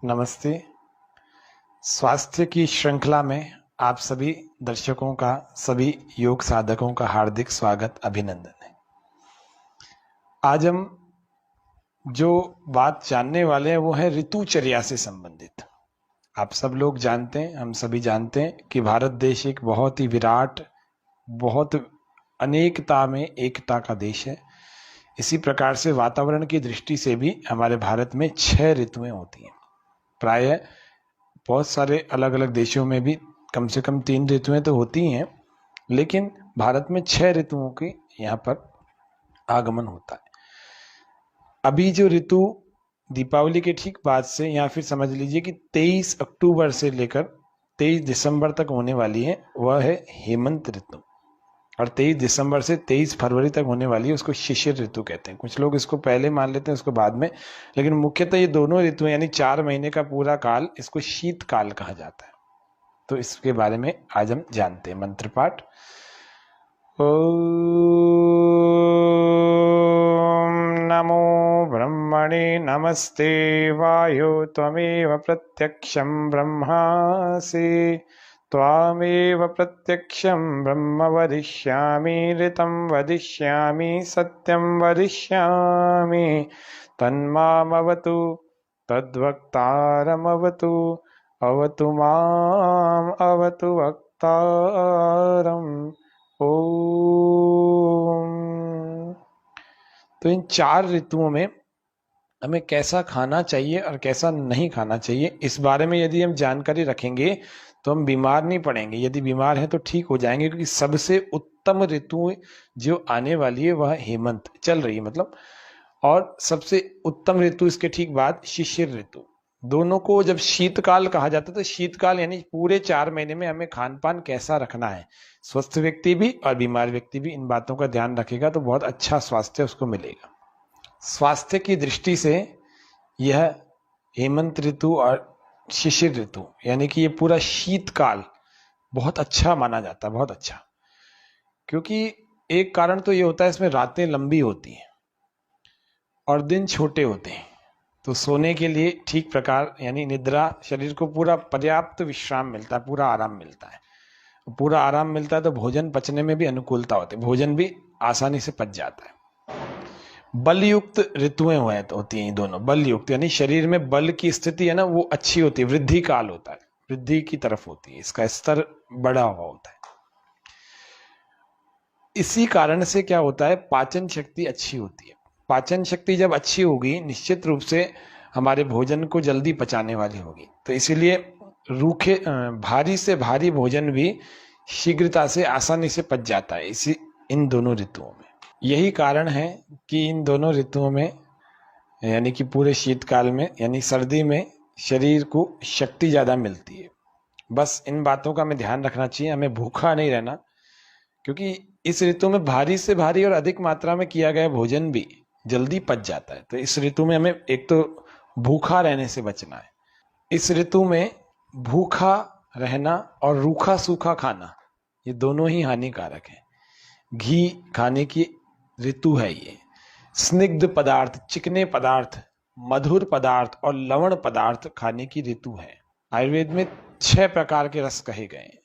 नमस्ते। स्वास्थ्य की श्रृंखला में आप सभी दर्शकों का, सभी योग साधकों का हार्दिक स्वागत, अभिनंदन है। आज हम जो बात जानने वाले हैं वो है ऋतुचर्या से संबंधित। आप सब लोग जानते हैं, हम सभी जानते हैं कि भारत देश एक बहुत ही विराट, बहुत अनेकता में एकता का देश है। इसी प्रकार से वातावरण की दृष्टि से भी हमारे भारत में 6 ऋतुएं होती हैं। प्रायः बहुत सारे अलग अलग देशों में भी कम से कम 3 ऋतुएं तो होती हैं, लेकिन भारत में 6 ऋतुओं की यहाँ पर आगमन होता है। अभी जो ऋतु दीपावली के ठीक बाद से, या फिर समझ लीजिए कि 23 अक्टूबर से लेकर 23 दिसंबर तक होने वाली है, वह है हेमंत ऋतु। और 23 दिसंबर से 23 फरवरी तक होने वाली है, उसको शिशिर ऋतु कहते हैं। कुछ लोग इसको पहले मान लेते हैं, उसको बाद में, लेकिन मुख्यतः ये दोनों ऋतुएं यानी 4 महीने का पूरा काल, इसको शीतकाल कहा जाता है। तो इसके बारे में आज हम जानते हैं। मंत्र पाठ। ओम नमो ब्रह्मणे नमस्ते वायो त्वमेव प्रत्यक्षं ब्रह्मासि त्वामेव प्रत्यक्षं ब्रह्म वदिष्यामि ऋतं वदिष्यामि सत्यं वदिष्यामि तन्मामवतु तद्वक्तारमवतु अवतु माम् अवतु वक्तारम्। ओम। तो इन 4 ऋतुओं में हमें कैसा खाना चाहिए और कैसा नहीं खाना चाहिए, इस बारे में यदि हम जानकारी रखेंगे तो हम बीमार नहीं पड़ेंगे। यदि बीमार हैं तो ठीक हो जाएंगे, क्योंकि सबसे उत्तम ऋतु जो आने वाली है वह हेमंत चल रही है, मतलब, और सबसे उत्तम ऋतु इसके ठीक बाद शिशिर ऋतु। दोनों को जब शीतकाल कहा जाता है, तो शीतकाल यानी पूरे 4 महीने में हमें खान पान कैसा रखना है। स्वस्थ व्यक्ति भी और बीमार व्यक्ति भी इन बातों का ध्यान रखेगा तो बहुत अच्छा स्वास्थ्य उसको मिलेगा। स्वास्थ्य की दृष्टि से यह हेमंत ऋतु और शिशिर ऋतु यानी कि ये पूरा शीतकाल बहुत अच्छा माना जाता है, बहुत अच्छा। क्योंकि एक कारण तो ये होता है, इसमें रातें लंबी होती हैं और दिन छोटे होते हैं, तो सोने के लिए ठीक प्रकार यानी निद्रा, शरीर को पूरा पर्याप्त विश्राम मिलता है, पूरा आराम मिलता है। पूरा आराम मिलता है तो भोजन पचने में भी अनुकूलता होती है, भोजन भी आसानी से पच जाता है। बलयुक्त ऋतुएं होती हैं दोनों। बलयुक्त यानी शरीर में बल की स्थिति है ना, वो अच्छी होती है, वृद्धि काल होता है, वृद्धि की तरफ होती है, इसका स्तर बढ़ा हुआ होता है। इसी कारण से क्या होता है, पाचन शक्ति अच्छी होती है। पाचन शक्ति जब अच्छी होगी, निश्चित रूप से हमारे भोजन को जल्दी पचाने वाली होगी। तो इसीलिए रूखे, भारी से भारी भोजन भी शीघ्रता से, आसानी से पच जाता है इसी इन दोनों ऋतुओं में। यही कारण है कि इन दोनों ऋतुओं में यानी कि पूरे शीतकाल में यानी सर्दी में शरीर को शक्ति ज्यादा मिलती है। बस इन बातों का हमें ध्यान रखना चाहिए, हमें भूखा नहीं रहना, क्योंकि इस ऋतु में भारी से भारी और अधिक मात्रा में किया गया भोजन भी जल्दी पच जाता है। तो इस ऋतु में हमें एक तो भूखा रहने से बचना है। इस ऋतु में भूखा रहना और रूखा सूखा खाना, ये दोनों ही हानिकारक है। घी खाने की ऋतु है ये। स्निग्ध पदार्थ, चिकने पदार्थ, मधुर पदार्थ और लवण पदार्थ खाने की ऋतु है। आयुर्वेद में 6 प्रकार के रस कहे गए हैं: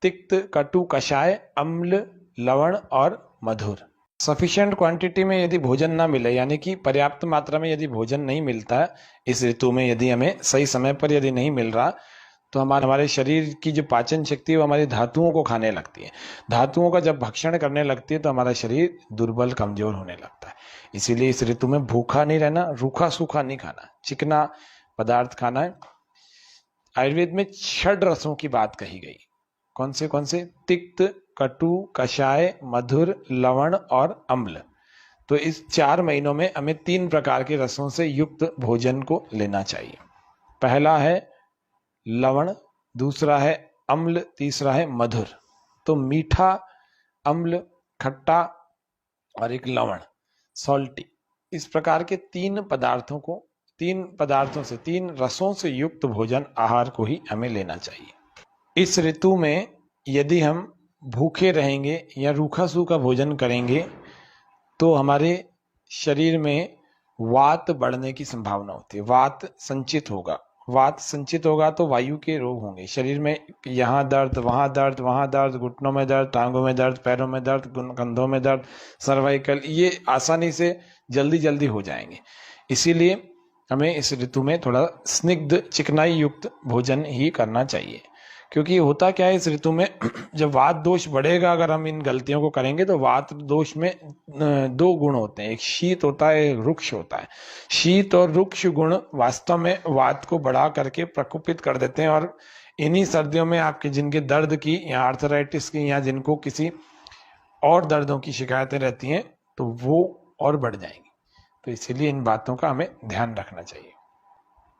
तिक्त, कटु, कषाय, अम्ल, लवण और मधुर। सफिशिएंट क्वांटिटी में यदि भोजन ना मिले, यानी कि पर्याप्त मात्रा में यदि भोजन नहीं मिलता है इस ऋतु में, यदि हमें सही समय पर यदि नहीं मिल रहा, तो हमारे शरीर की जो पाचन शक्ति है वो हमारी धातुओं को खाने लगती है। धातुओं का जब भक्षण करने लगती है तो हमारा शरीर दुर्बल, कमजोर होने लगता है। इसीलिए इस ऋतु में भूखा नहीं रहना, रूखा सूखा नहीं खाना, चिकना पदार्थ खाना है। आयुर्वेद में 6 रसों की बात कही गई। कौन से? तिक्त, कटु, कषाय, मधुर, लवण और अम्ल। तो इस 4 महीनों में हमें 3 प्रकार के रसों से युक्त भोजन को लेना चाहिए। पहला है लवण, दूसरा है अम्ल, तीसरा है मधुर। तो मीठा, अम्ल, खट्टा और एक लवण, सॉल्टी, इस प्रकार के 3 पदार्थों से 3 रसों से युक्त भोजन, आहार को ही हमें लेना चाहिए। इस ऋतु में यदि हम भूखे रहेंगे या रूखा सूखा भोजन करेंगे तो हमारे शरीर में वात बढ़ने की संभावना होती है, वात संचित होगा वात संचित होगा तो वायु के रोग होंगे शरीर में, यहाँ दर्द, वहां दर्द, वहां दर्द, घुटनों में दर्द, टांगों में दर्द, पैरों में दर्द, कंधों में दर्द, सर्वाइकल, ये आसानी से जल्दी जल्दी हो जाएंगे। इसीलिए हमें इस ऋतु में थोड़ा स्निग्ध चिकनाई युक्त भोजन ही करना चाहिए। क्योंकि होता क्या है इस ऋतु में जब वात दोष बढ़ेगा, अगर हम इन गलतियों को करेंगे तो वात दोष में दो गुण होते हैं, एक शीत होता है, एक रुक्ष होता है। शीत और रुक्ष गुण वास्तव में वात को बढ़ा करके प्रकोपित कर देते हैं, और इन्हीं सर्दियों में आपके जिनके दर्द की या आर्थराइटिस की या जिनको किसी और दर्दों की शिकायतें रहती हैं तो वो और बढ़ जाएंगी। तो इसीलिए इन बातों का हमें ध्यान रखना चाहिए।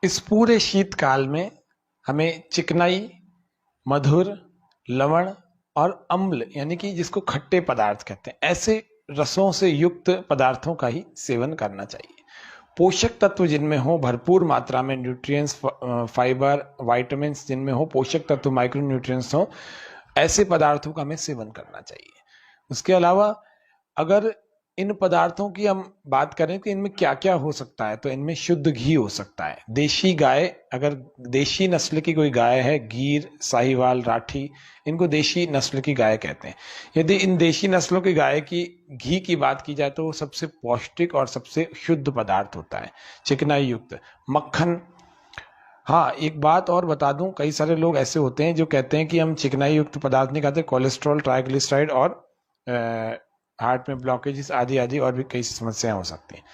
इस पूरे शीतकाल में हमें चिकनाई, मधुर, लवण और अम्ल यानी कि जिसको खट्टे पदार्थ कहते हैं, ऐसे रसों से युक्त पदार्थों का ही सेवन करना चाहिए। पोषक तत्व जिनमें हो भरपूर मात्रा में, न्यूट्रिएंट्स, फाइबर, विटामिन्स जिनमें हो, पोषक तत्व, माइक्रो न्यूट्रिएंट्स हो, ऐसे पदार्थों का हमें सेवन करना चाहिए। उसके अलावा अगर इन पदार्थों की हम बात करें कि इनमें क्या क्या हो सकता है, तो इनमें शुद्ध घी हो सकता है। देशी गाय, अगर देशी नस्ल की कोई गाय है, गीर, साहिवाल, राठी, इनको देशी नस्ल की गाय कहते हैं। यदि इन देशी नस्लों की गाय की घी की बात की जाए तो वो सबसे पौष्टिक और सबसे शुद्ध पदार्थ होता है, चिकनाई युक्त। मक्खन, हाँ एक बात और बता दूं, कई सारे लोग ऐसे होते हैं जो कहते हैं कि हम चिकनाई युक्त पदार्थ नहीं खाते, कोलेस्ट्रॉल, ट्राइग्लिसराइड और हार्ट में ब्लॉकेजेस आदि आदि और भी कई समस्याएं हो सकती हैं।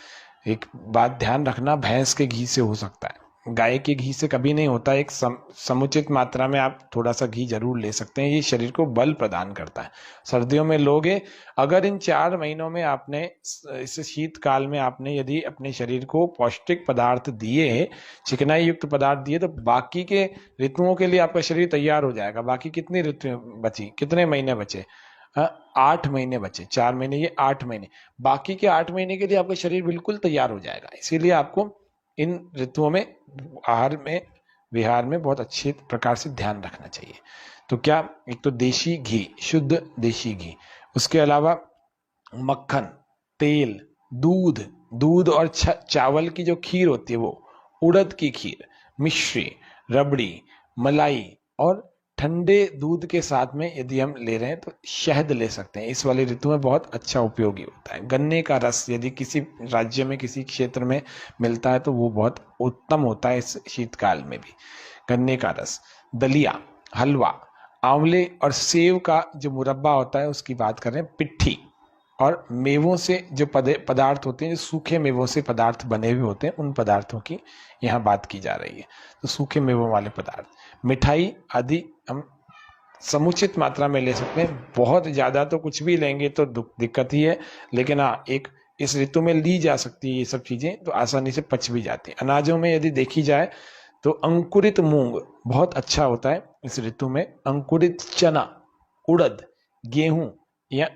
एक बात ध्यान रखना, भैंस के घी से हो सकता है, गाय के घी से कभी नहीं होता। एक समुचित मात्रा में आप थोड़ा सा घी जरूर ले सकते हैं, ये शरीर को बल प्रदान करता है। सर्दियों में लोगे, अगर इन 4 महीनों में आपने, इस शीतकाल में आपने यदि अपने शरीर को पौष्टिक पदार्थ दिए, चिकनाई युक्त पदार्थ दिए, तो बाकी के ऋतुओं के लिए आपका शरीर तैयार हो जाएगा। बाकी कितनी ऋतु बची, कितने महीने बचे? 8 महीने बचे, 4 महीने ये 8 महीने, बाकी के 8 महीने के लिए आपका शरीर बिल्कुल तैयार हो जाएगा। इसीलिए आपको इन ऋतुओं में आहार में, विहार में बहुत अच्छे प्रकार से ध्यान रखना चाहिए। तो क्या, एक तो देशी घी, शुद्ध देशी घी, उसके अलावा मक्खन, तेल, दूध, दूध और चावल की जो खीर होती है वो, उड़द की खीर, मिश्री, रबड़ी, मलाई, और ठंडे दूध के साथ में यदि हम ले रहे हैं तो शहद ले सकते हैं। इस वाली ऋतु में बहुत अच्छा उपयोगी होता है। गन्ने का रस यदि किसी राज्य में, किसी क्षेत्र में मिलता है तो वो बहुत उत्तम होता है इस शीतकाल में भी। गन्ने का रस, दलिया, हलवा, आंवले और सेव का जो मुरब्बा होता है उसकी बात कर रहे हैं, पिट्ठी, और मेवों से जो पदार्थ होते हैं, जो सूखे मेवों से पदार्थ बने हुए होते हैं, उन पदार्थों की यहाँ बात की जा रही है। तो सूखे मेवों वाले पदार्थ, मिठाई आदि हम समुचित मात्रा में ले सकते हैं। बहुत ज्यादा तो कुछ भी लेंगे तो दिक्कत ही है, लेकिन हाँ, एक इस ऋतु में ली जा सकती है ये सब चीजें, तो आसानी से पच भी जाती है। अनाजों में यदि देखी जाए तो अंकुरित मूंग बहुत अच्छा होता है इस ऋतु में। अंकुरित चना, उड़द, गेहूं या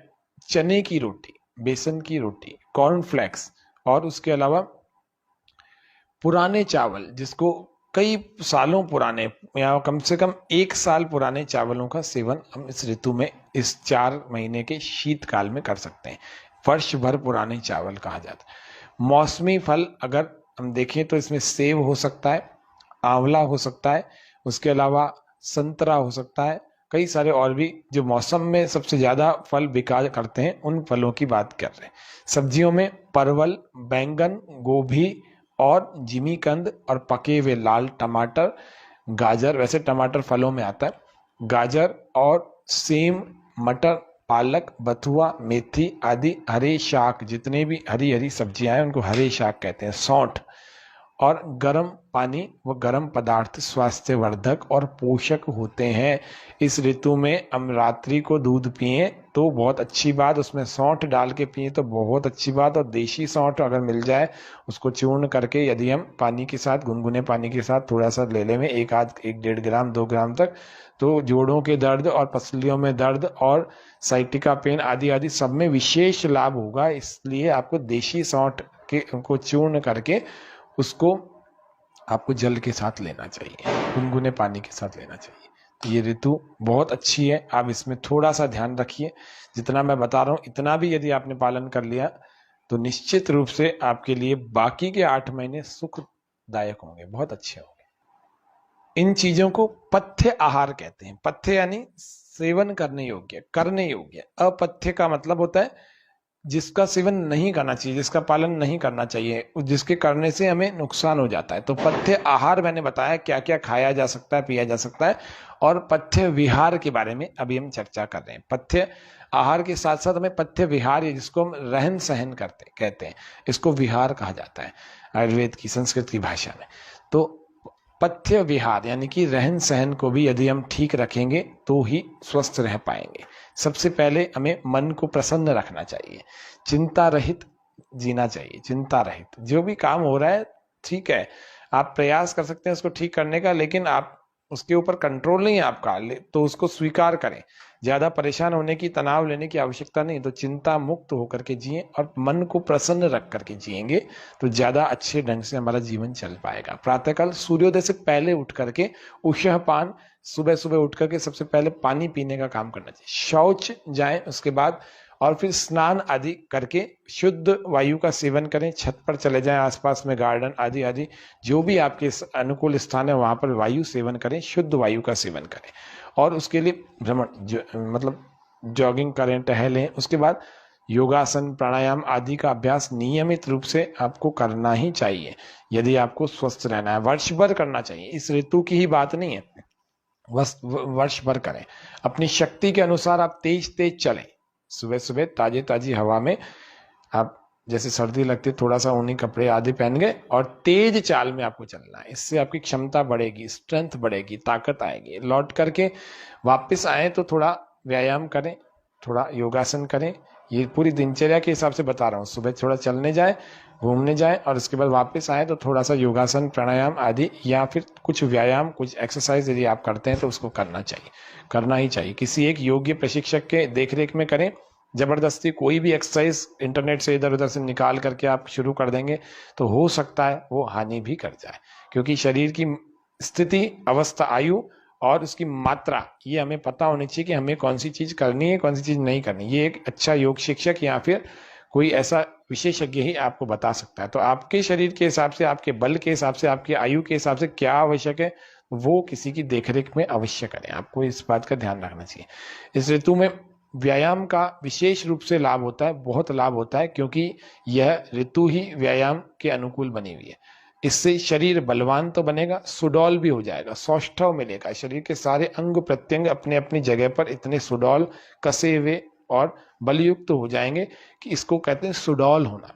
चने की रोटी, बेसन की रोटी, कॉर्नफ्लेक्स, और उसके अलावा पुराने चावल, जिसको कई सालों पुराने या कम से कम 1 साल पुराने चावलों का सेवन हम इस ऋतु में, इस 4 महीने के शीतकाल में कर सकते हैं। वर्ष भर पुराने चावल कहा जाता है। मौसमी फल अगर हम देखें तो इसमें सेब हो सकता है, आंवला हो सकता है, उसके अलावा संतरा हो सकता है, कई सारे और भी जो मौसम में सबसे ज्यादा फल बिका करते हैं उन फलों की बात कर रहे हैं। सब्जियों में परवल, बैंगन, गोभी और जिमीकंद और पके हुए लाल टमाटर, गाजर, वैसे टमाटर फलों में आता है, गाजर और सेम, मटर, पालक, बथुआ, मेथी आदि हरे शाक, जितने भी हरी हरी सब्जियां हैं उनको हरे शाक कहते हैं, सौंठ, और गर्म पानी व गर्म पदार्थ स्वास्थ्यवर्धक और पोषक होते हैं। इस ऋतु में हम रात्रि को दूध पिए तो बहुत अच्छी बात, उसमें सौंठ डाल के पिए तो बहुत अच्छी बात, और देशी सौंठ अगर मिल जाए उसको चूर्ण करके यदि हम पानी के साथ, गुनगुने पानी के साथ थोड़ा सा ले लें, 1-1.5 ग्राम 2 ग्राम तक, तो जोड़ों के दर्द और पसलियों में दर्द और साइटिका पेन आदि आदि सब में विशेष लाभ होगा। इसलिए आपको देशी सौंठ के को चूर्ण करके उसको आपको जल के साथ लेना चाहिए, गुनगुने पानी के साथ लेना चाहिए। तो ये ऋतु बहुत अच्छी है, आप इसमें थोड़ा सा ध्यान रखिए। जितना मैं बता रहा हूँ इतना भी यदि आपने पालन कर लिया तो निश्चित रूप से आपके लिए बाकी के 8 महीने सुखदायक होंगे, बहुत अच्छे होंगे। इन चीजों को पथ्य आहार कहते हैं। पथ्य यानी सेवन करने योग्य, करने योग्य। अपथ्य का मतलब होता है जिसका सेवन नहीं करना चाहिए, जिसका पालन नहीं करना चाहिए, जिसके करने से हमें नुकसान हो जाता है। तो पथ्य आहार मैंने बताया क्या क्या खाया जा सकता है, पिया जा सकता है। और पथ्य विहार के बारे में अभी हम चर्चा कर रहे हैं। पथ्य आहार के साथ साथ हमें पथ्य विहार, जिसको हम रहन सहन करते कहते हैं, इसको विहार कहा जाता है आयुर्वेद की, संस्कृत की भाषा में। तो पथ्य विहार यानी कि रहन सहन को भी यदि हम ठीक रखेंगे तो ही स्वस्थ रह पाएंगे। सबसे पहले हमें मन को प्रसन्न रखना चाहिए, चिंता रहित जीना चाहिए। चिंता रहित जो भी काम हो रहा है ठीक है, आप प्रयास कर सकते हैं उसको ठीक करने का, लेकिन आप उसके ऊपर कंट्रोल नहीं है आपका, तो उसको स्वीकार करें। ज्यादा परेशान होने की, तनाव लेने की आवश्यकता नहीं। तो चिंता मुक्त होकर के जिए और मन को प्रसन्न रख करके जिएंगे तो ज्यादा अच्छे ढंग से हमारा जीवन चल पाएगा। प्रातःकाल सूर्योदय से पहले उठ करके उषः पान, सुबह सुबह उठ करके सबसे पहले पानी पीने का काम करना चाहिए। शौच जाएं उसके बाद, और फिर स्नान आदि करके शुद्ध वायु का सेवन करें। छत पर चले जाएं, आसपास में गार्डन आदि आदि जो भी आपके अनुकूल स्थान है वहां पर वायु सेवन करें, शुद्ध वायु का सेवन करें। और उसके लिए भ्रमण मतलब जॉगिंग करें, टहलें। उसके बाद योगासन, प्राणायाम आदि का अभ्यास नियमित रूप से आपको करना ही चाहिए यदि आपको स्वस्थ रहना है। वर्ष भर करना चाहिए, इस ऋतु की ही बात नहीं है, वर्ष भर करें। अपनी शक्ति के अनुसार आप तेज तेज चलें। सुबह सुबह ताजी ताजी हवा में आप, जैसे सर्दी लगती है थोड़ा सा ऊनी कपड़े आदि पहन गए और तेज चाल में आपको चलना है। इससे आपकी क्षमता बढ़ेगी, स्ट्रेंथ बढ़ेगी, ताकत आएगी। लौट करके वापस आए तो थोड़ा व्यायाम करें, थोड़ा योगासन करें। ये पूरी दिनचर्या के हिसाब से बता रहा हूँ। सुबह थोड़ा चलने जाए, घूमने जाए और उसके बाद वापस आए तो थोड़ा सा योगासन, प्राणायाम आदि या फिर कुछ व्यायाम, कुछ एक्सरसाइज यदि आप करते हैं तो उसको करना चाहिए, करना ही चाहिए। किसी एक योग्य प्रशिक्षक के देखरेख में करें। जबरदस्ती कोई भी एक्सरसाइज इंटरनेट से इधर उधर से निकाल करके आप शुरू कर देंगे तो हो सकता है वो हानि भी कर जाए, क्योंकि शरीर की स्थिति, अवस्था, आयु और उसकी मात्रा ये हमें पता होनी चाहिए कि हमें कौन सी चीज करनी है, कौन सी चीज नहीं करनी। ये एक अच्छा योग शिक्षक या फिर कोई ऐसा विशेषज्ञ ही आपको बता सकता है। तो आपके शरीर के हिसाब से, आपके बल के हिसाब से, आपकी आयु के हिसाब से क्या आवश्यक है वो किसी की देखरेख में अवश्य करें। आपको इस बात का ध्यान रखना चाहिए। इस ऋतु में व्यायाम का विशेष रूप से लाभ होता है, बहुत लाभ होता है, क्योंकि यह ऋतु ही व्यायाम के अनुकूल बनी हुई है। इससे शरीर बलवान तो बनेगा, सुडौल भी हो जाएगा, सौष्ठव मिलेगा। शरीर के सारे अंग प्रत्यंग अपने अपनी जगह पर इतने सुडौल, कसे हुए और बलयुक्त हो जाएंगे कि इसको कहते हैं सुडौल होना।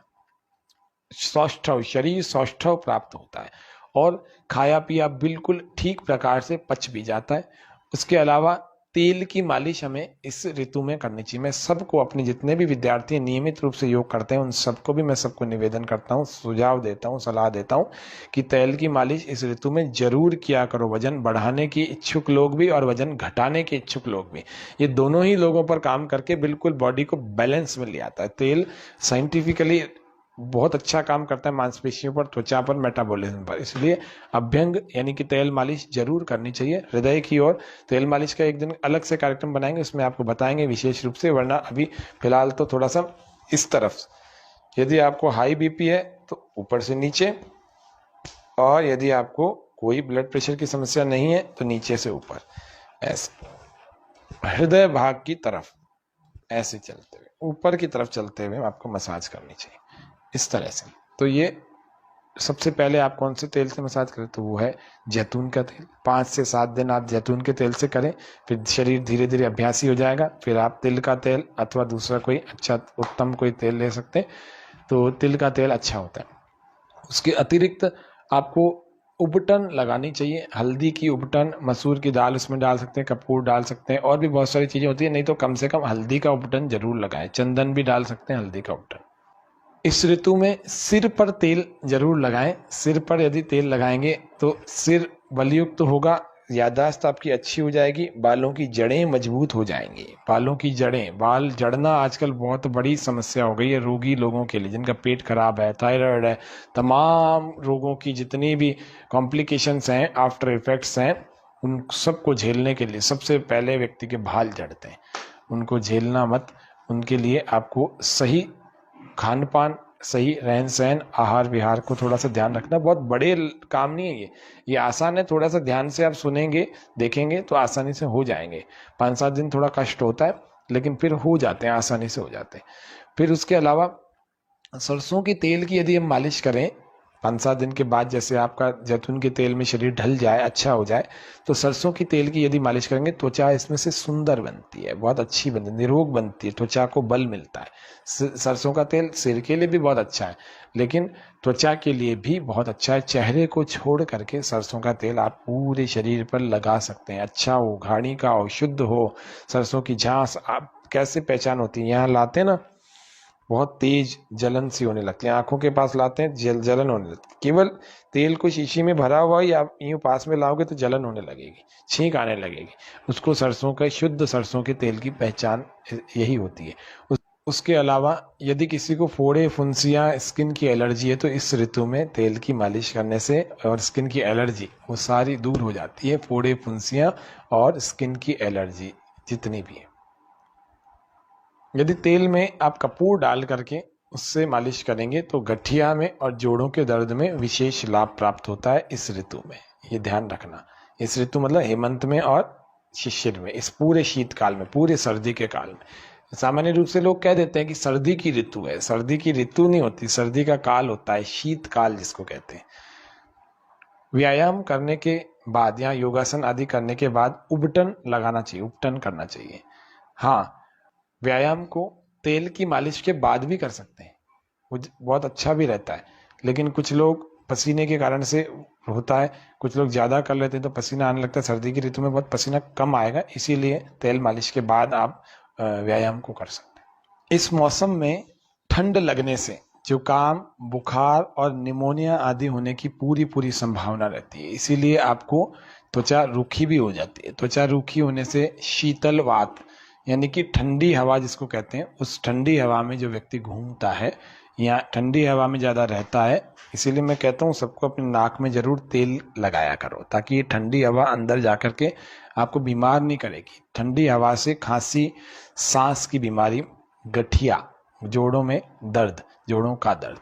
सौष्ठव, शरीर सौष्ठव प्राप्त होता है और खाया पिया बिल्कुल ठीक प्रकार से पच भी जाता है। उसके अलावा तेल की मालिश हमें इस ऋतु में करनी चाहिए। मैं सबको, अपने जितने भी विद्यार्थी नियमित रूप से योग करते हैं उन सबको भी मैं सबको निवेदन करता हूँ, सुझाव देता हूँ, सलाह देता हूँ कि तेल की मालिश इस ऋतु में जरूर किया करो। वजन बढ़ाने की इच्छुक लोग भी और वजन घटाने के इच्छुक लोग भी, ये दोनों ही लोगों पर काम करके बिल्कुल बॉडी को बैलेंस में ले आता है। तेल साइंटिफिकली बहुत अच्छा काम करता है मांसपेशियों पर, त्वचा पर, मेटाबॉलिज्म पर। इसलिए अभ्यंग यानी कि तेल मालिश जरूर करनी चाहिए हृदय की ओर। तेल मालिश का एक दिन अलग से कार्यक्रम बनाएंगे, उसमें आपको बताएंगे विशेष रूप से। वरना अभी फिलहाल तो थोड़ा सा इस तरफ, यदि आपको हाई बीपी है तो ऊपर से नीचे, और यदि आपको कोई ब्लड प्रेशर की समस्या नहीं है तो नीचे से ऊपर, ऐसे हृदय भाग की तरफ ऐसे चलते हुए, ऊपर की तरफ चलते हुए आपको मसाज करनी चाहिए इस तरह से। तो ये सबसे पहले आप कौन से तेल से मसाज करें तो वो है जैतून का तेल। 5 से 7 दिन आप जैतून के तेल से करें, फिर शरीर धीरे धीरे अभ्यासी हो जाएगा। फिर आप तिल का तेल अथवा दूसरा कोई अच्छा उत्तम कोई तेल ले सकते हैं, तो तिल का तेल अच्छा होता है। उसके अतिरिक्त आपको उबटन लगानी चाहिए, हल्दी की उबटन, मसूर की दाल उसमें डाल सकते हैं, कपूर डाल सकते हैं, और भी बहुत सारी चीजें होती है। नहीं तो कम से कम हल्दी का उबटन जरूर लगाएं। चंदन भी डाल सकते हैं, हल्दी का उबटन। इस ऋतु में सिर पर तेल जरूर लगाएं। सिर पर यदि तेल लगाएंगे तो सिर बलयुक्त होगा, याददाश्त आपकी अच्छी हो जाएगी, बालों की जड़ें मजबूत हो जाएंगी। बालों की जड़ें, बाल जड़ना आजकल बहुत बड़ी समस्या हो गई है रोगी लोगों के लिए, जिनका पेट खराब है, थायराइड है, तमाम रोगों की जितनी भी कॉम्प्लिकेशंस हैं, आफ्टर इफेक्ट्स हैं, उन सबको झेलने के लिए सबसे पहले व्यक्ति के बाल जड़ते हैं। उनको झेलना मत, उनके लिए आपको सही खान पान, सही रहन सहन, आहार विहार को थोड़ा सा ध्यान रखना। बहुत बड़े काम नहीं है ये आसान है। थोड़ा सा ध्यान से आप सुनेंगे देखेंगे तो आसानी से हो जाएंगे। 5-7 दिन थोड़ा कष्ट होता है, लेकिन फिर हो जाते हैं, आसानी से हो जाते हैं। फिर उसके अलावा सरसों के तेल की यदि हम मालिश करें 5-7 दिन के बाद, जैसे आपका जैतून के तेल में शरीर ढल जाए, अच्छा हो जाए, तो सरसों की तेल की यदि मालिश करेंगे, त्वचा इसमें से सुंदर बनती है, बहुत अच्छी बनती है, निरोग बनती है, त्वचा को बल मिलता है। सरसों का तेल सिर के लिए भी बहुत अच्छा है, लेकिन त्वचा के लिए भी बहुत अच्छा है। चेहरे को छोड़ करके सरसों का तेल आप पूरे शरीर पर लगा सकते हैं। अच्छा हो, घानी का हो, शुद्ध हो, सरसों की झांस। आप कैसे पहचान होती है, यहाँ लाते ना बहुत तेज जलन सी होने लगती है, आंखों के पास लाते हैं जलन होने लगती है। केवल तेल को शीशी में भरा हुआ या यूं पास में लाओगे तो जलन होने लगेगी, छींक आने लगेगी। उसको सरसों का, शुद्ध सरसों के तेल की पहचान यही होती है। उसके अलावा यदि किसी को फोड़े, फुंसियां, स्किन की एलर्जी है, तो इस ऋतु में तेल की मालिश करने से और स्किन की एलर्जी वो सारी दूर हो जाती है। फोड़े, फुंसियां और स्किन की एलर्जी जितनी भी है। यदि तेल में आप कपूर डाल करके उससे मालिश करेंगे तो गठिया में और जोड़ों के दर्द में विशेष लाभ प्राप्त होता है इस ऋतु में। ये ध्यान रखना, इस ऋतु मतलब हेमंत में और शिशिर में, इस पूरे शीतकाल में, पूरे सर्दी के काल में। सामान्य रूप से लोग कह देते हैं कि सर्दी की ऋतु है, सर्दी की ऋतु नहीं होती, सर्दी का काल होता है, शीतकाल जिसको कहते हैं। व्यायाम करने के बाद या योगासन आदि करने के बाद उबटन लगाना चाहिए, उपटन करना चाहिए। हाँ, व्यायाम को तेल की मालिश के बाद भी कर सकते हैं, वो बहुत अच्छा भी रहता है। लेकिन कुछ लोग पसीने के कारण से होता है, कुछ लोग ज़्यादा कर लेते हैं तो पसीना आने लगता है। सर्दी की ऋतु में बहुत पसीना कम आएगा, इसीलिए तेल मालिश के बाद आप व्यायाम को कर सकते हैं। इस मौसम में ठंड लगने से जुकाम, बुखार और निमोनिया आदि होने की पूरी संभावना रहती है। इसीलिए आपको त्वचा रूखी भी हो जाती है। त्वचा रूखी होने से शीतल वात यानी कि ठंडी हवा जिसको कहते हैं, उस ठंडी हवा में जो व्यक्ति घूमता है या ठंडी हवा में ज़्यादा रहता है, इसीलिए मैं कहता हूँ सबको अपने नाक में जरूर तेल लगाया करो, ताकि ये ठंडी हवा अंदर जा करके आपको बीमार नहीं करेगी। ठंडी हवा से खांसी, सांस की बीमारी, गठिया, जोड़ों में दर्द, जोड़ों का दर्द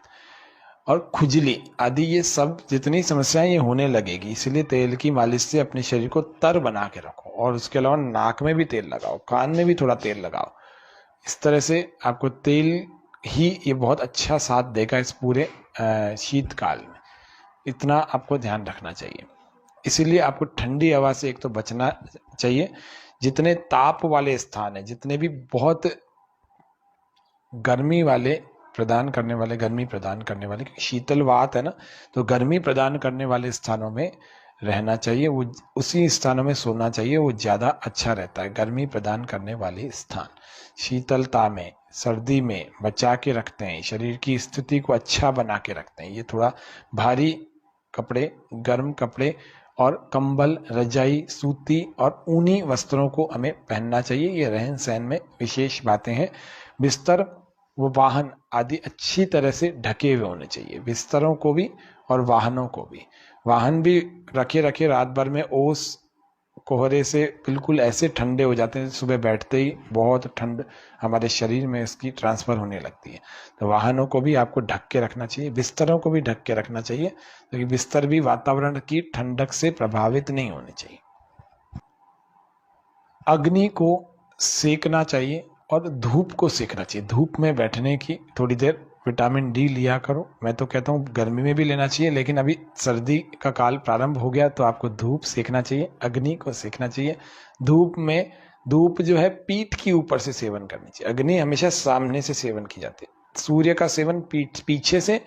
और खुजली आदि, ये सब जितनी समस्याएं ये होने लगेगी। इसलिए तेल की मालिश से अपने शरीर को तर बना के रखो। और उसके अलावा नाक में भी तेल लगाओ, कान में भी थोड़ा तेल लगाओ। इस तरह से आपको तेल ही ये बहुत अच्छा साथ देगा इस पूरे शीतकाल में। इतना आपको ध्यान रखना चाहिए। इसीलिए आपको ठंडी हवा से एक तो बचना चाहिए। जितने ताप वाले स्थान है, जितने भी बहुत गर्मी प्रदान करने वाले, क्योंकि शीतल वात है ना, तो गर्मी प्रदान करने वाले स्थानों में रहना चाहिए, वो उसी स्थानों में सोना चाहिए, वो ज़्यादा अच्छा रहता है। गर्मी प्रदान करने वाले स्थान शीतलता में, सर्दी में बचा के रखते हैं, शरीर की स्थिति को अच्छा बना के रखते हैं। ये थोड़ा भारी कपड़े, गर्म कपड़े और कंबल, रजाई, सूती और ऊनी वस्त्रों को हमें पहनना चाहिए। ये रहन सहन में विशेष बातें हैं। बिस्तर वो वाहन आदि अच्छी तरह से ढके हुए होने चाहिए, बिस्तरों को भी और वाहनों को भी। वाहन भी रखे रात भर में ओस कोहरे से बिल्कुल ऐसे ठंडे हो जाते हैं, सुबह बैठते ही बहुत ठंड हमारे शरीर में इसकी ट्रांसफर होने लगती है। तो वाहनों को भी आपको ढक के रखना चाहिए, बिस्तरों को भी ढक के रखना चाहिए, क्योंकि बिस्तर भी वातावरण की ठंडक से प्रभावित नहीं होने चाहिए। अग्नि को सेकना चाहिए और धूप को सेकना चाहिए। धूप में बैठने की थोड़ी देर विटामिन डी लिया करो। मैं तो कहता हूँ गर्मी में भी लेना चाहिए, लेकिन अभी सर्दी का काल प्रारंभ हो गया तो आपको धूप सेकना चाहिए, अग्नि को सेकना चाहिए। धूप जो है पीठ की ऊपर से सेवन करनी चाहिए। अग्नि हमेशा सामने से सेवन की जाती है। सूर्य का सेवन पीछे से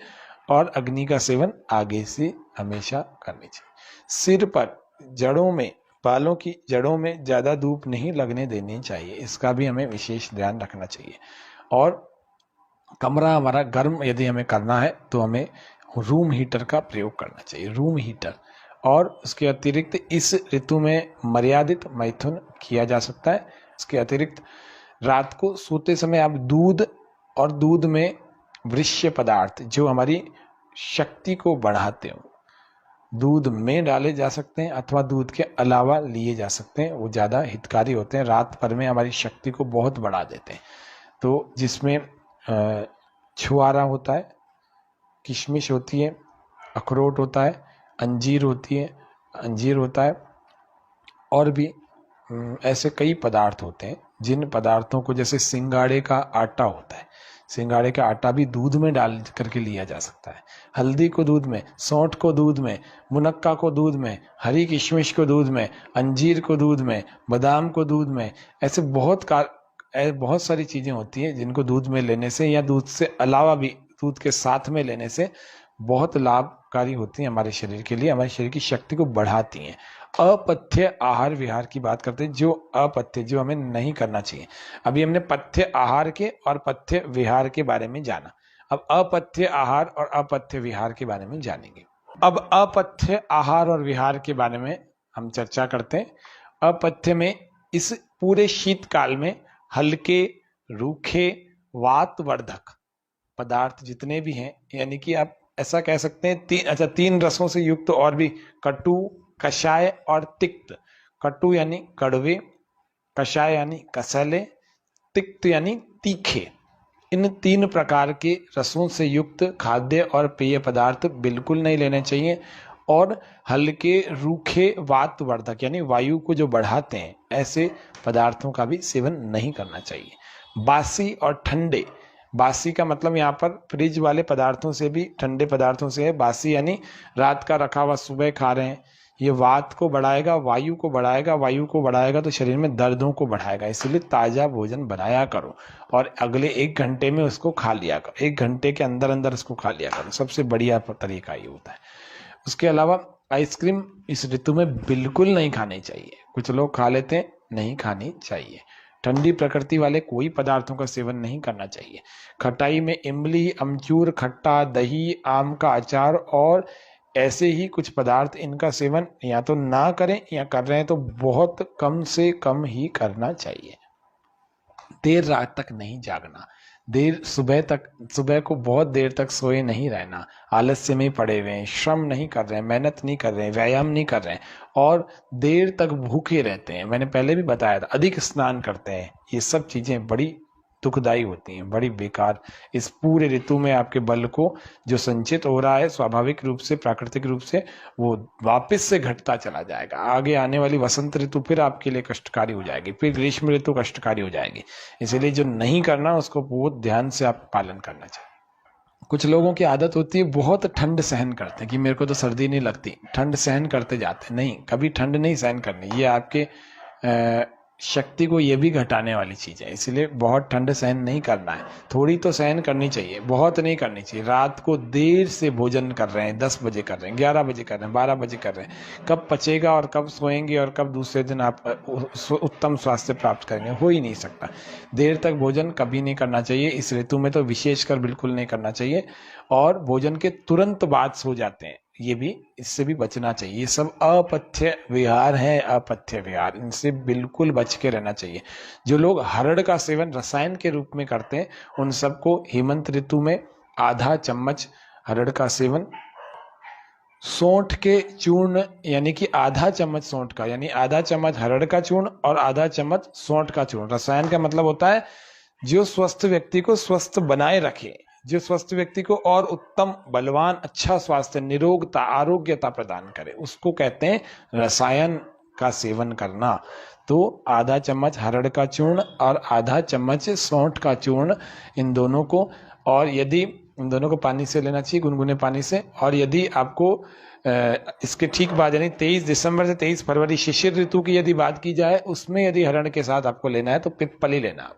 और अग्नि का सेवन आगे से हमेशा करनी चाहिए। सिर पर जड़ों में, बालों की जड़ों में ज्यादा धूप नहीं लगने देनी चाहिए, इसका भी हमें विशेष ध्यान रखना चाहिए। और कमरा हमारा गर्म यदि हमें करना है तो हमें रूम हीटर का प्रयोग करना चाहिए, रूम हीटर। और उसके अतिरिक्त इस ऋतु में मर्यादित मैथुन किया जा सकता है। इसके अतिरिक्त रात को सोते समय आप दूध और दूध में वृष्य पदार्थ जो हमारी शक्ति को बढ़ाते हो, दूध में डाले जा सकते हैं अथवा दूध के अलावा लिए जा सकते हैं, वो ज़्यादा हितकारी होते हैं, रात भर में हमारी शक्ति को बहुत बढ़ा देते हैं। तो जिसमें छुआरा होता है, किशमिश होती है, अखरोट होता है, अंजीर होती है, अंजीर होता है, और भी ऐसे कई पदार्थ होते हैं जिन पदार्थों को, जैसे सिंगाड़े का आटा होता है, सिंगाड़े का आटा भी दूध में डाल करके लिया जा सकता है, हल्दी को दूध में, सौंठ को दूध में, मुनक्का को दूध में, हरी किशमिश को दूध में, अंजीर को दूध में, बादाम को दूध में, ऐसे बहुत सारी चीजें होती हैं जिनको दूध में लेने से या दूध से अलावा भी दूध के साथ में लेने से बहुत लाभकारी होती हैं हमारे शरीर के लिए, हमारे शरीर की शक्ति को बढ़ाती हैं। अपथ्य आहार विहार की बात करते हैं, जो अपथ्य, जो हमें नहीं करना चाहिए। अभी हमने पथ्य आहार के और पथ्य विहार के बारे में जाना, अब अपथ्य आहार और अपथ्य विहार के बारे में जानेंगे। अब अपथ्य आहार और विहार के बारे में हम चर्चा करते हैं। अपथ्य में इस पूरे शीतकाल में हल्के, रूखे, वातवर्धक पदार्थ जितने भी हैं, यानी कि आप ऐसा कह सकते हैं तीन रसों से युक्त, और भी कटु, कषाय और तिक्त। कटु यानी कड़वे, कषाय यानी कसैले, तिक्त यानी तीखे। इन तीन प्रकार के रसों से युक्त खाद्य और पेय पदार्थ बिल्कुल नहीं लेने चाहिए, और हल्के, रूखे, वातवर्धक यानी वायु को जो बढ़ाते हैं ऐसे पदार्थों का भी सेवन नहीं करना चाहिए। बासी और ठंडे, बासी का मतलब यहाँ पर फ्रिज वाले पदार्थों से भी, ठंडे पदार्थों से है। बासी यानी रात का रखा हुआ सुबह खा रहे हैं, ये वात को बढ़ाएगा, वायु को बढ़ाएगा, वायु को बढ़ाएगा तो शरीर में दर्दों को बढ़ाएगा। इसलिए ताजा भोजन बनाया करो और अगले 1 घंटे में उसको खा लिया करो, 1 घंटे के अंदर अंदर उसको खा लिया करो, सबसे बढ़िया तरीका ये होता है। उसके अलावा आइसक्रीम इस ऋतु में बिल्कुल नहीं खानी चाहिए, कुछ लोग खा लेते हैं, नहीं खानी चाहिए। ठंडी प्रकृति वाले कोई पदार्थों का सेवन नहीं करना चाहिए। खटाई में इमली, अमचूर, खट्टा, दही, आम का अचार और ऐसे ही कुछ पदार्थ, इनका सेवन या तो ना करें, या कर रहे हैं तो बहुत कम से कम ही करना चाहिए। देर रात तक नहीं जागना, सुबह को बहुत देर तक सोए नहीं रहना, आलस्य में पड़े हुए हैं, श्रम नहीं कर रहे हैं, मेहनत नहीं कर रहे हैं, व्यायाम नहीं कर रहे हैं और देर तक भूखे रहते हैं, मैंने पहले भी बताया था, अधिक स्नान करते हैं, ये सब चीजें बड़ी दुखदाई होती हैं, बड़ी बेकार। इस पूरे ऋतु में आपके बल को जो संचित हो रहा है स्वाभाविक रूप से, प्राकृतिक रूप से, वो वापस से घटता चला जाएगा। आगे आने वाली वसंत ऋतु फिर आपके लिए कष्टकारी हो जाएगी, फिर ग्रीष्म ऋतु कष्टकारी हो जाएगी। इसलिए जो नहीं करना उसको बहुत ध्यान से आप पालन करना चाहिए। कुछ लोगों की आदत होती है, बहुत ठंड सहन करते हैं कि मेरे को तो सर्दी नहीं लगती, ठंड सहन करते जाते। नहीं, कभी ठंड नहीं सहन करनी, ये आपके शक्ति को ये भी घटाने वाली चीज है। इसलिए बहुत ठंड सहन नहीं करना है, थोड़ी तो सहन करनी चाहिए, बहुत नहीं करनी चाहिए। रात को देर से भोजन कर रहे हैं, 10 बजे कर रहे हैं, 11 बजे कर रहे हैं, 12 बजे कर रहे हैं, कब पचेगा और कब सोएंगे और कब दूसरे दिन आप उत्तम स्वास्थ्य प्राप्त करेंगे, हो ही नहीं सकता। देर तक भोजन कभी नहीं करना चाहिए, इस ऋतु में तो विशेषकर बिल्कुल नहीं करना चाहिए। और भोजन के तुरंत बाद सो जाते हैं, ये भी, इससे भी बचना चाहिए। ये सब अपथ्य विहार है, अपथ्य विहार, इनसे बिल्कुल बच के रहना चाहिए। जो लोग हरड़ का सेवन रसायन के रूप में करते हैं, उन सबको हेमंत ऋतु में आधा चम्मच हरड़ का सेवन, सौंठ के चूर्ण यानी कि आधा चम्मच सौंठ का, यानी आधा चम्मच हरड़ का चूर्ण और आधा चम्मच सौंठ का चूर्ण। रसायन का मतलब होता है जो स्वस्थ व्यक्ति को स्वस्थ बनाए रखे, जो स्वस्थ व्यक्ति को और उत्तम, बलवान, अच्छा स्वास्थ्य, निरोगता, आरोग्यता प्रदान करे, उसको कहते हैं रसायन का सेवन करना। तो आधा चम्मच हरड़ का चूर्ण और आधा चम्मच सौंठ का चूर्ण, इन दोनों को, और यदि इन दोनों को पानी से लेना चाहिए, गुनगुने पानी से। और यदि आपको इसके ठीक बाद यानी 23 दिसंबर से 23 फरवरी शिशिर ऋतु की यदि बात की जाए, उसमें यदि हरड़ के साथ आपको लेना है तो पिप्पली लेना।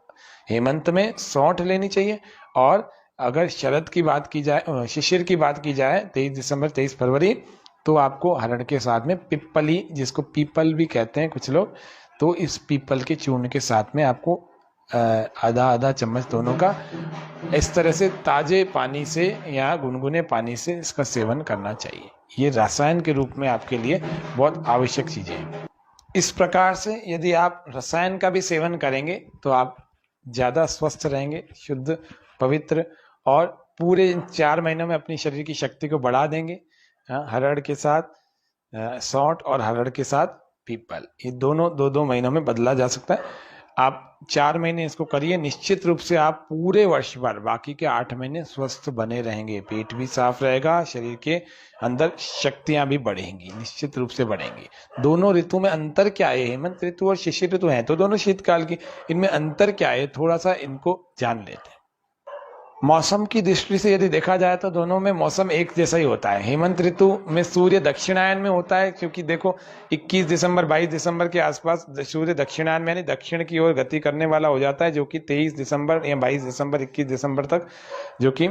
हेमंत में सौंठ लेनी चाहिए, और अगर शरद की बात की जाए, शिशिर की बात की जाए, 23 दिसंबर 23 फरवरी, तो आपको हरड़ के साथ में पिप्पली, जिसको पीपल भी कहते हैं कुछ लोग, तो इस पीपल के चूर्ण के साथ में आपको आधा आधा चम्मच दोनों का इस तरह से ताजे पानी से या गुनगुने पानी से इसका सेवन करना चाहिए। ये रसायन के रूप में आपके लिए बहुत आवश्यक चीजें हैं। इस प्रकार से यदि आप रसायन का भी सेवन करेंगे तो आप ज्यादा स्वस्थ रहेंगे, शुद्ध, पवित्र, और पूरे 4 महीनों में अपनी शरीर की शक्ति को बढ़ा देंगे। हरड़ के साथ सौंठ और हरड़ के साथ पीपल, ये दोनों 2-2 महीनों में बदला जा सकता है। आप 4 महीने इसको करिए, निश्चित रूप से आप पूरे वर्ष भर बाकी के 8 महीने स्वस्थ बने रहेंगे, पेट भी साफ रहेगा, शरीर के अंदर शक्तियां भी बढ़ेंगी, निश्चित रूप से बढ़ेंगी। दोनों ऋतु में अंतर क्या है? हेमंत ऋतु और शिशिर ऋतु है तो दोनों शीतकाल की, इनमें अंतर क्या है थोड़ा सा इनको जान लेते हैं। मौसम की दृष्टि से यदि देखा जाए तो दोनों में मौसम एक जैसा ही होता है। हेमंत ऋतु में सूर्य दक्षिणायन में होता है, क्योंकि देखो 21 दिसंबर 22 दिसंबर के आसपास सूर्य दक्षिणायन में यानी दक्षिण की ओर गति करने वाला हो जाता है, जो कि 23 दिसंबर या 22 दिसंबर 21 दिसंबर तक, जो कि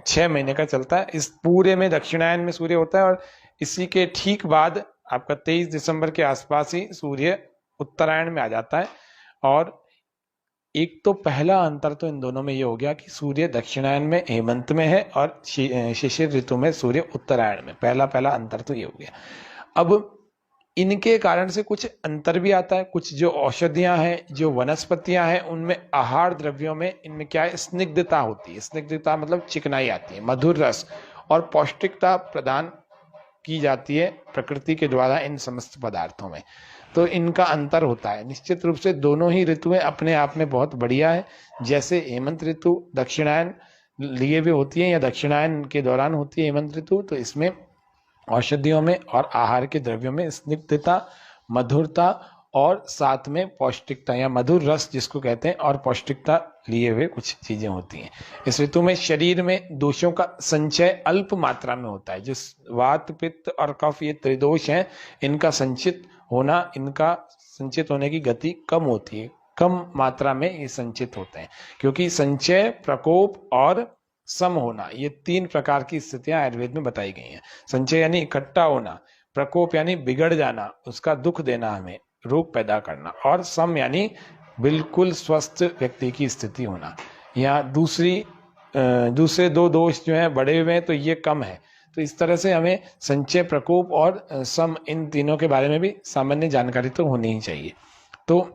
6 महीने का चलता है। इस पूरे में दक्षिणायन में सूर्य होता है और इसी के ठीक बाद आपका 23 दिसंबर के आसपास ही सूर्य उत्तरायण में आ जाता है। और एक तो पहला अंतर तो इन दोनों में ये हो गया कि सूर्य दक्षिणायन में हेमंत में है और शिशिर ऋतु में सूर्य उत्तरायण में, पहला अंतर तो ये हो गया। अब इनके कारण से कुछ अंतर भी आता है, कुछ जो औषधियां हैं, जो वनस्पतियां हैं, उनमें आहार द्रव्यों में इनमें क्या है, स्निग्धता होती है। स्निग्धता मतलब चिकनाई आती है, मधुर रस और पौष्टिकता प्रदान की जाती है प्रकृति के द्वारा इन समस्त पदार्थों में, तो इनका अंतर होता है। निश्चित रूप से दोनों ही ऋतुएं अपने आप में बहुत बढ़िया है। जैसे हेमंत ऋतु दक्षिणायन लिए भी होती है या दक्षिणायन के दौरान होती है हेमंत ऋतु, तो इसमें औषधियों में और आहार के द्रव्यों में स्निग्धता, मधुरता और साथ में पौष्टिकता या मधुर रस जिसको कहते हैं और पौष्टिकता लिए हुए कुछ चीजें होती हैं। इस ऋतु में शरीर में दोषों का संचय अल्प मात्रा में होता है। जिस वात पित्त और कफ ये त्रिदोष हैं, इनका इनका संचित होने की गति कम होती है, कम मात्रा में ये संचित होते हैं, क्योंकि संचय, प्रकोप और सम होना, ये 3 प्रकार की स्थितियां आयुर्वेद में बताई गई हैं। संचय यानी इकट्ठा होना, प्रकोप यानी बिगड़ जाना, उसका दुख देना हमें, रोग पैदा करना, और सम यानी बिल्कुल स्वस्थ व्यक्ति की स्थिति होना। यहाँ दूसरे 2 दोष जो हैं बढ़े हुए हैं, तो ये कम है। तो इस तरह से हमें संचय, प्रकोप और सम, इन तीनों के बारे में भी सामान्य जानकारी तो होनी ही चाहिए। तो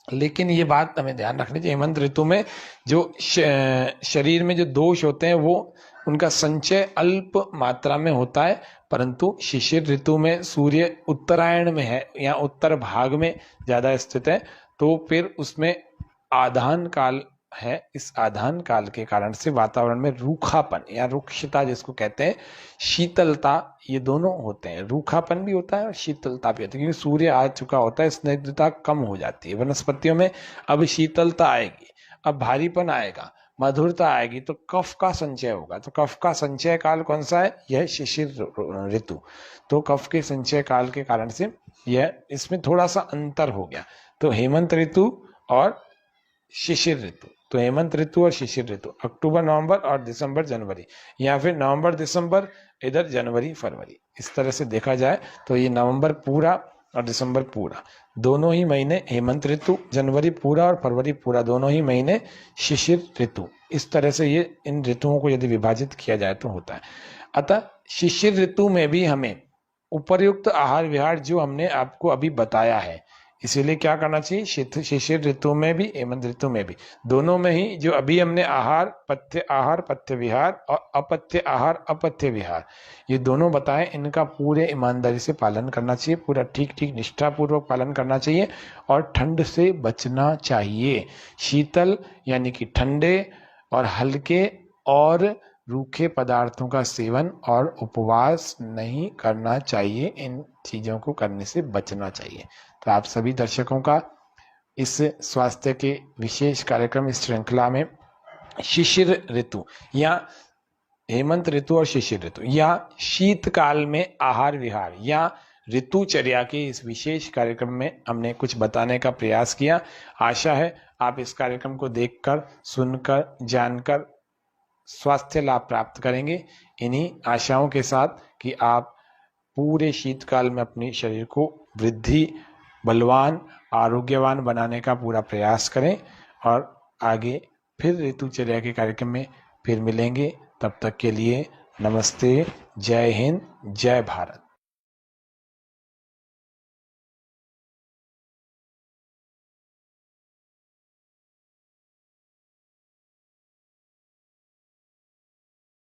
लेकिन ये बात हमें ध्यान रखनी चाहिए, हेमंत ऋतु में जो शरीर में जो दोष होते हैं वो उनका संचय अल्प मात्रा में होता है, परंतु शिशिर ऋतु में सूर्य उत्तरायण में है या उत्तर भाग में ज्यादा स्थित है, तो फिर उसमें आधान काल है। इस आधान काल के कारण से वातावरण में रूखापन या रुक्षता जिसको कहते हैं, शीतलता, ये दोनों होते हैं। रूखापन भी होता है और शीतलता भी होती है, क्योंकि सूर्य आ चुका होता है, स्निग्धता कम हो जाती है। वनस्पतियों में अब शीतलता आएगी, अब भारीपन आएगा, मधुरता आएगी, तो कफ का संचय होगा। तो कफ का संचय काल कौन सा है? यह शिशिर ऋतु। तो कफ के संचय काल के कारण से यह इसमें थोड़ा सा अंतर हो गया। तो हेमंत ऋतु और शिशिर ऋतु, तो हेमंत ऋतु और शिशिर ऋतु अक्टूबर नवंबर और दिसंबर जनवरी, या फिर नवंबर दिसंबर इधर जनवरी फरवरी, इस तरह से देखा जाए तो ये नवंबर पूरा और दिसंबर पूरा दोनों ही महीने हेमंत ऋतु, जनवरी पूरा और फरवरी पूरा दोनों ही महीने शिशिर ऋतु। इस तरह से ये इन ऋतुओं को यदि विभाजित किया जाए तो होता है। अतः शिशिर ऋतु में भी हमें उपर्युक्त आहार विहार जो हमने आपको अभी बताया है, इसीलिए क्या करना चाहिए, शिशिर ऋतु में भी हेमंत ऋतु में भी, दोनों में ही जो अभी हमने आहार पथ्य विहार और अपथ्य आहार अपथ्य विहार ये दोनों बताएं, इनका पूरे ईमानदारी से पालन करना चाहिए, पूरा ठीक निष्ठापूर्वक पालन करना चाहिए और ठंड से बचना चाहिए। शीतल यानी कि ठंडे और हल्के और रूखे पदार्थों का सेवन और उपवास नहीं करना चाहिए, इन चीजों को करने से बचना चाहिए। तो आप सभी दर्शकों का इस स्वास्थ्य के विशेष कार्यक्रम, इस श्रृंखला में शिशिर ऋतु या हेमंत ऋतु और शिशिर ऋतु या शीतकाल में आहार विहार या ऋतुचर्या के इस विशेष कार्यक्रम में हमने कुछ बताने का प्रयास किया। आशा है आप इस कार्यक्रम को देखकर, सुनकर, जानकर स्वास्थ्य लाभ प्राप्त करेंगे। इन्हीं आशाओं के साथ कि आप पूरे शीतकाल में अपने शरीर को वृद्धि, बलवान, आरोग्यवान बनाने का पूरा प्रयास करें और आगे फिर ऋतुचर्या के कार्यक्रम में फिर मिलेंगे। तब तक के लिए नमस्ते, जय हिंद, जय भारत।